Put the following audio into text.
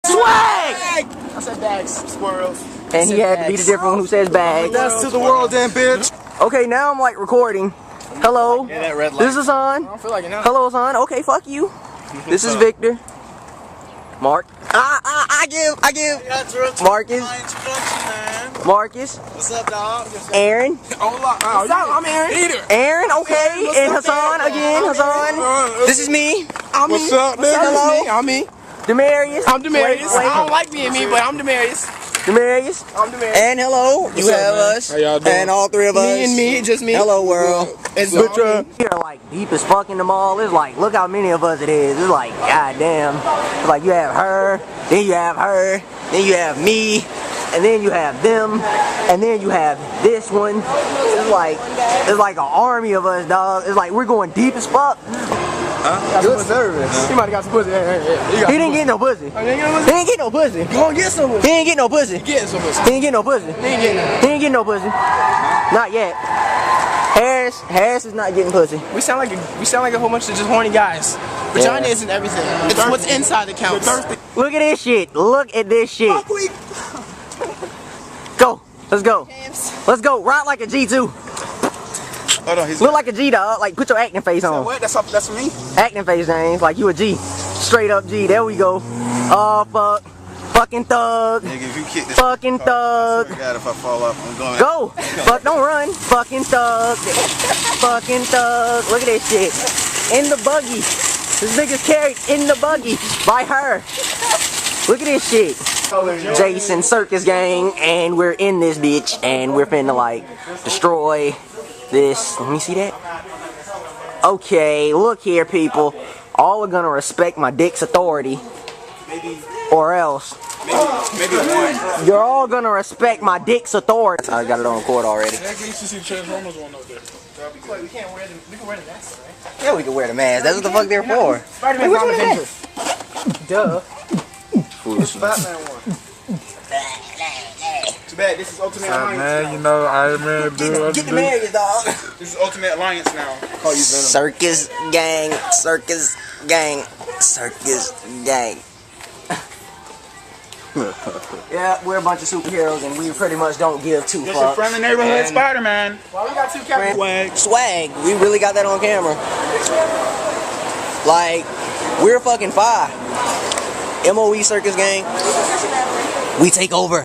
Swag! I said bags. Squirrels. And he had to be the different one who says bags. That's to the world then, bitch. Okay, now I'm like recording. Hello. Yeah, that red light. This is on. I don't feel like it now. Hello, it's on. Okay, fuck you. This is Victor. Mark. I give. Marcus. Marcus. What's up, dog? Aaron. What's up? I'm Aaron. Aaron, okay. And Hassan again. Hassan. This is me. What's up, nigga? Hello. I'm me. Demarius. I'm Demarius. Wait. I don't like being me, but I'm Demarius. Demarius. I'm Demarius. And hello. You have man? us. How y'all doing? And all three of us. Me and me, just me. Hello, world. It's We're like deep as fuck in the mall. It's like, look how many of us it is. It's like, goddamn. It's like you have her, then you have her, then you have me, and then you have them, and then you have this one. It's like an army of us, dog. It's like we're going deep as fuck. Got some service. He might have got some pussy. He didn't get no pussy. He didn't get no pussy. Go and get some pussy. He didn't get no pussy. Get some pussy. He didn't get no pussy. He ain't getting none. He didn't get no pussy. Not yet. Harris is not getting pussy. We sound like a whole bunch of just horny guys. Vagina isn't everything. It's what's inside that counts. Look at this shit. Look at this shit. Go. Let's go. Let's go. Ride like a G2. Hold on, he's Look like a G, dog. Like, put your acting face on. what? That's for me. Acting face, James. Like you a G. Straight up G. There we go. Oh, fuck. Fucking thug. Nigga, if you kick this Fucking thug. I swear to God, if I fall off, I'm going. Go. Fuck, don't run. Fucking thug. Fucking thug. Look at this shit. In the buggy. This nigga's carried in the buggy by her. Look at this shit. Jason Circus Gang, and we're in this bitch, and we're finna like destroy this. Let me see that. Okay, look here, people. All are gonna respect my dick's authority, or else Maybe one. you're all gonna respect my dick's authority. I got it on record already. I used to see Transformers one up there. We can wear the mask, right? Yeah, we can wear the mask. That's what the fuck they're for. Spider-Man's on Avenger. Duh. Foolish. Batman one. Too bad, this is Ultimate Alliance. Man, you know, Iron Man do Get the marriage, dog. This is Ultimate Alliance now. Call you Venom. Circus gang, circus gang, circus gang. Yeah, we're a bunch of superheroes and we pretty much don't give two Just a fucks. friendly neighborhood Spider-Man. Well, we got two captains. Swag, we really got that on camera. Like, we're fucking fire. MOE Circus Gang, we take over.